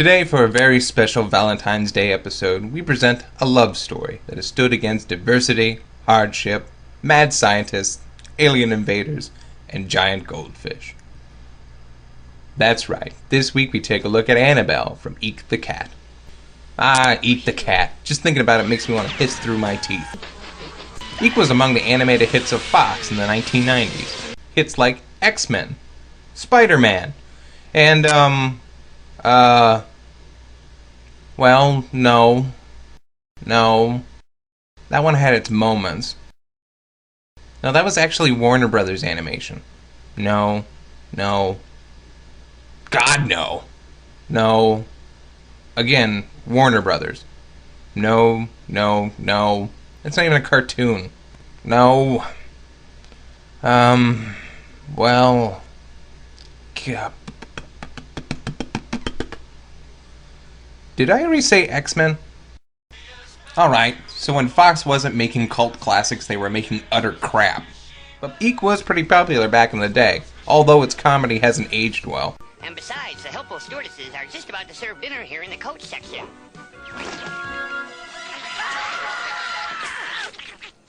Today, for a very special Valentine's Day episode, we present a love story that has stood against adversity, hardship, mad scientists, alien invaders, and giant goldfish. That's right, this week we take a look at Annabelle from Eek the Cat. Ah, Eek the Cat. Just thinking about it makes me want to hiss through my teeth. Eek was among the animated hits of Fox in the 1990s. Hits like X-Men, Spider-Man, and, well, no. That one had its moments. No, that was actually Warner Brothers animation. No. God, no. No. Again, Warner Brothers. No. It's not even a cartoon. No. Well... God. Did I already say X-Men? Alright, so when Fox wasn't making cult classics, they were making utter crap. But Eek was pretty popular back in the day, although its comedy hasn't aged well. And besides, the helpful stewardesses are just about to serve dinner here in the coach section.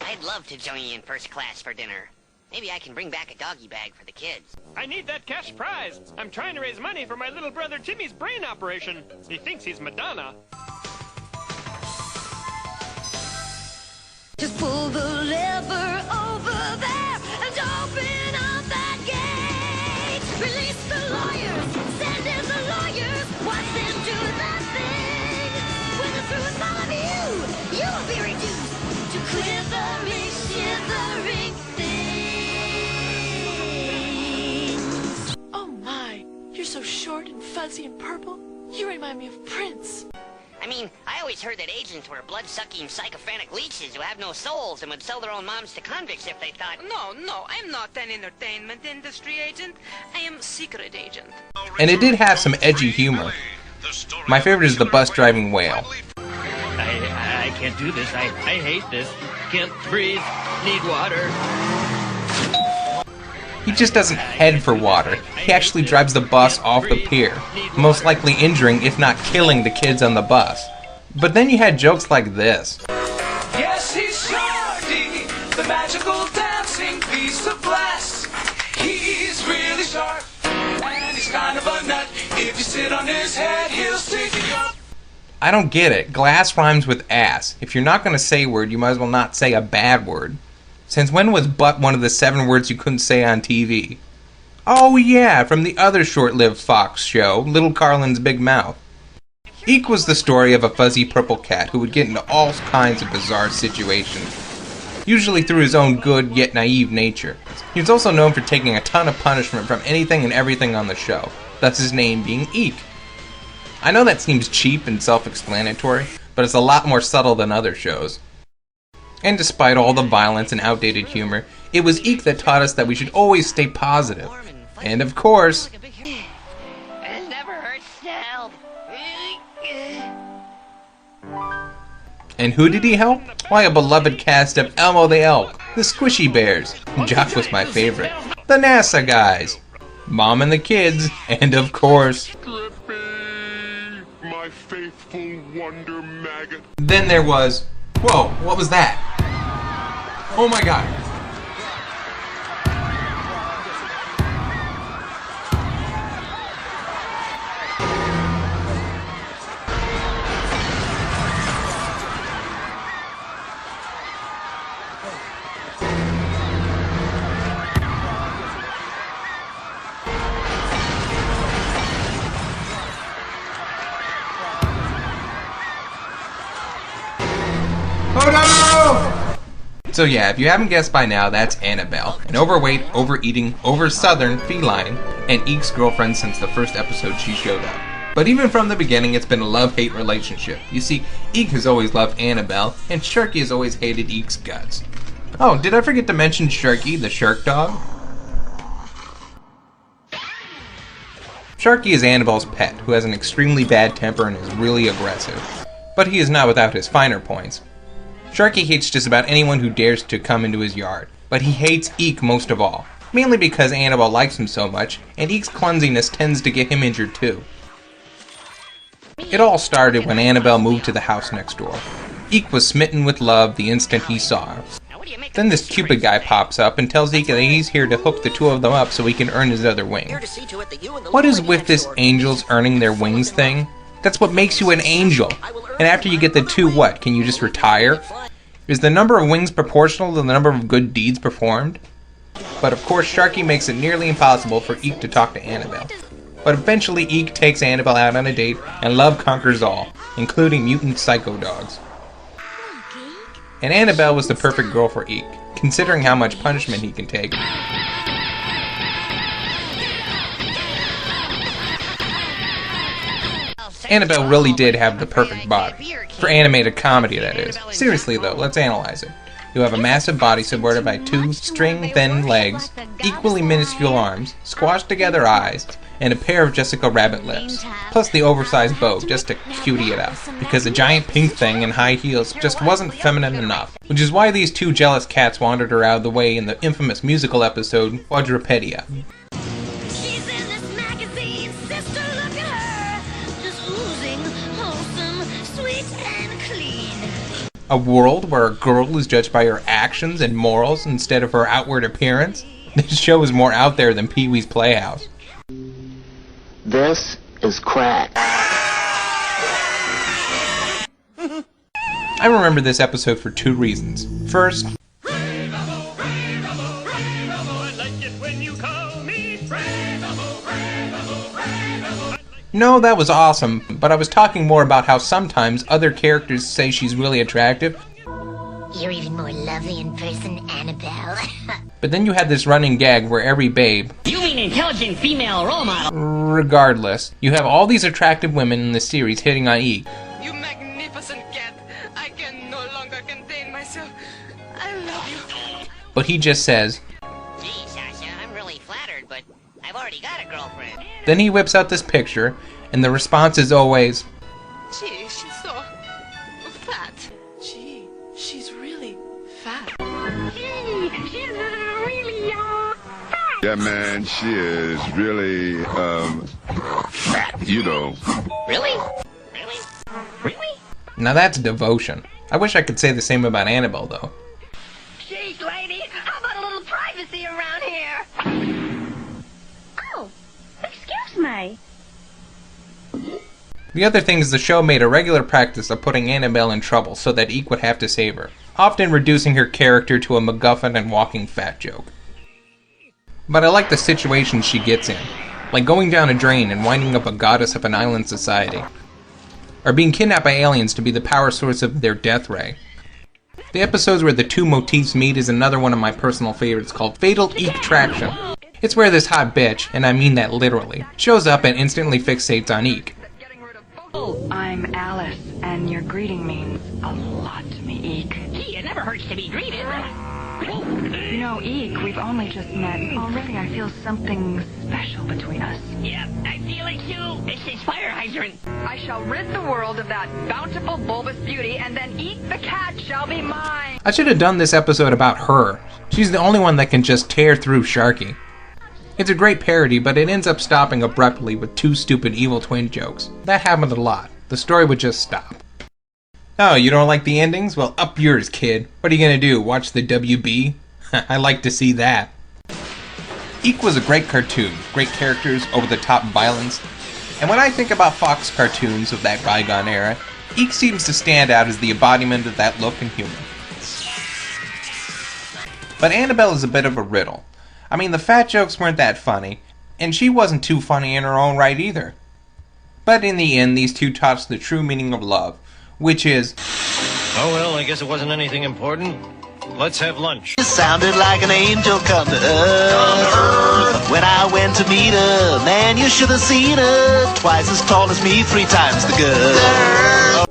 I'd love to join you in first class for dinner. Maybe I can bring back a doggy bag for the kids. I need that cash prize. I'm trying to raise money for my little brother Timmy's brain operation. He thinks he's Madonna. Just pull the lever over there and open up that gate. Release the lawyers, send in the lawyers, watch them do their thing. When the truth all of you, you will be reduced to quivering, shivering things. Oh my, you're so short and fuzzy and purple. You remind me of Prince. I mean, I always heard that agents were blood-sucking, psychophantic leeches who have no souls and would sell their own moms to convicts if they thought... No, I'm not an entertainment industry agent. I am secret agent. And it did have some edgy humor. My favorite is the bus-driving whale. I can't do this. I hate this. Can't breathe. Need water. He just doesn't head for water. He actually drives the bus off the pier, most likely injuring, if not killing, the kids on the bus. But then you had jokes like this. Yes, he's Shardy, the magical dancing piece of glass. He's really sharp, and he's kind of a nut. If you sit on his head, he'll stick you up. I don't get it. Glass rhymes with ass. If you're not going to say a word, you might as well not say a bad word. Since when was butt one of the 7 words you couldn't say on TV? Oh yeah, from the other short-lived Fox show, Little Carlin's Big Mouth. Eek was the story of a fuzzy purple cat who would get into all kinds of bizarre situations, usually through his own good yet naive nature. He was also known for taking a ton of punishment from anything and everything on the show, thus his name being Eek. I know that seems cheap and self-explanatory, but it's a lot more subtle than other shows. And despite all the violence and outdated humor, it was Eek that taught us that we should always stay positive. And of course... It never hurts to help. And who did he help? Why, a beloved cast of Elmo the Elk, the Squishy Bears, Jock was my favorite, the NASA guys, Mom and the Kids, and of course... Strippy, my faithful wonder maggot. Then there was... Whoa, what was that? Oh my god. Oh no! So yeah, if you haven't guessed by now, that's Annabelle, an overweight, overeating, over-southern feline, and Eek's girlfriend since the first episode she showed up. But even from the beginning, it's been a love-hate relationship. You see, Eek has always loved Annabelle, and Sharky has always hated Eek's guts. Oh, did I forget to mention Sharky, the shark dog? Sharky is Annabelle's pet, who has an extremely bad temper and is really aggressive. But he is not without his finer points. Sharky hates just about anyone who dares to come into his yard, but he hates Eek most of all, mainly because Annabelle likes him so much, and Eek's clumsiness tends to get him injured too. It all started when Annabelle moved to the house next door. Eek was smitten with love the instant he saw her. Then this Cupid guy pops up and tells Eek that he's here to hook the two of them up so he can earn his other wing. What is with this angels earning their wings thing? That's what makes you an angel. And after you get the two, what? Can you just retire? Is the number of wings proportional to the number of good deeds performed? But of course, Sharky makes it nearly impossible for Eek to talk to Annabelle. But eventually Eek takes Annabelle out on a date, and love conquers all, including mutant psycho dogs. And Annabelle was the perfect girl for Eek, considering how much punishment he can take. Annabelle really did have the perfect body. For animated comedy, that is. Seriously though, let's analyze it. You have a massive body supported by two string-thin legs, equally minuscule arms, squashed together eyes, and a pair of Jessica Rabbit lips. Plus the oversized bow, just to cutie it up. Because a giant pink thing in high heels just wasn't feminine enough. Which is why these two jealous cats wandered her out of the way in the infamous musical episode, Quadrupedia. She's in this magazine, sister, look at her. Just oozing, wholesome, sweet and clean. A world where a girl is judged by her actions and morals instead of her outward appearance? This show is more out there than Pee-wee's Playhouse. This is crack. I remember this episode for two reasons. First, no, that was awesome, but I was talking more about how sometimes other characters say she's really attractive. You're even more lovely in person, Annabelle. But then you had this running gag where every babe, You mean intelligent female role model? regardless, you have all these attractive women in the series hitting on Eek. You magnificent cat. I can no longer contain myself. I love you. But he just says, Gee, Sasha, I'm really flattered, but I've already got a girlfriend. then he whips out this picture, and the response is always, Gee, she's so fat. Gee, she's really fat. Yeah, man, she is really, fat, you know. Really? Really? Really? now that's devotion. I wish I could say the same about Annabelle, though. Jeez, lady, how about a little privacy around here? Oh, excuse me. The other thing is the show made a regular practice of putting Annabelle in trouble so that Eek would have to save her, often reducing her character to a MacGuffin and walking fat joke. But I like the situations she gets in, like going down a drain and winding up a goddess of an island society, or being kidnapped by aliens to be the power source of their death ray. The episodes where the two motifs meet is another one of my personal favorites called Fatal Eek Traction. It's where this hot bitch, and I mean that literally, shows up and instantly fixates on Eek. I'm Alice, and your greeting means a lot to me, Eek. Gee, it never hurts to be greeted. You know, Eek, we've only just met. Already I feel something special between us. Yeah, I feel it too. It's his fire hydrant. I shall rid the world of that bountiful bulbous beauty, and then Eek the Cat shall be mine. I should have done this episode about her. She's the only one that can just tear through Sharky. It's a great parody, but it ends up stopping abruptly with two stupid evil twin jokes. That happened a lot. The story would just stop. Oh, you don't like the endings? Well, up yours, kid. What are you gonna do, watch the WB? I like to see that. Eek was a great cartoon, great characters, over-the-top violence. And when I think about Fox cartoons of that bygone era, Eek seems to stand out as the embodiment of that look and humor. But Annabelle is a bit of a riddle. I mean, the fat jokes weren't that funny, and she wasn't too funny in her own right either. But in the end, these two taught us the true meaning of love, which is, Oh, well, I guess it wasn't anything important. Let's have lunch. It sounded like an angel come to earth. When I went to meet her, man, you should have seen her. Twice as tall as me, 3 times the girl.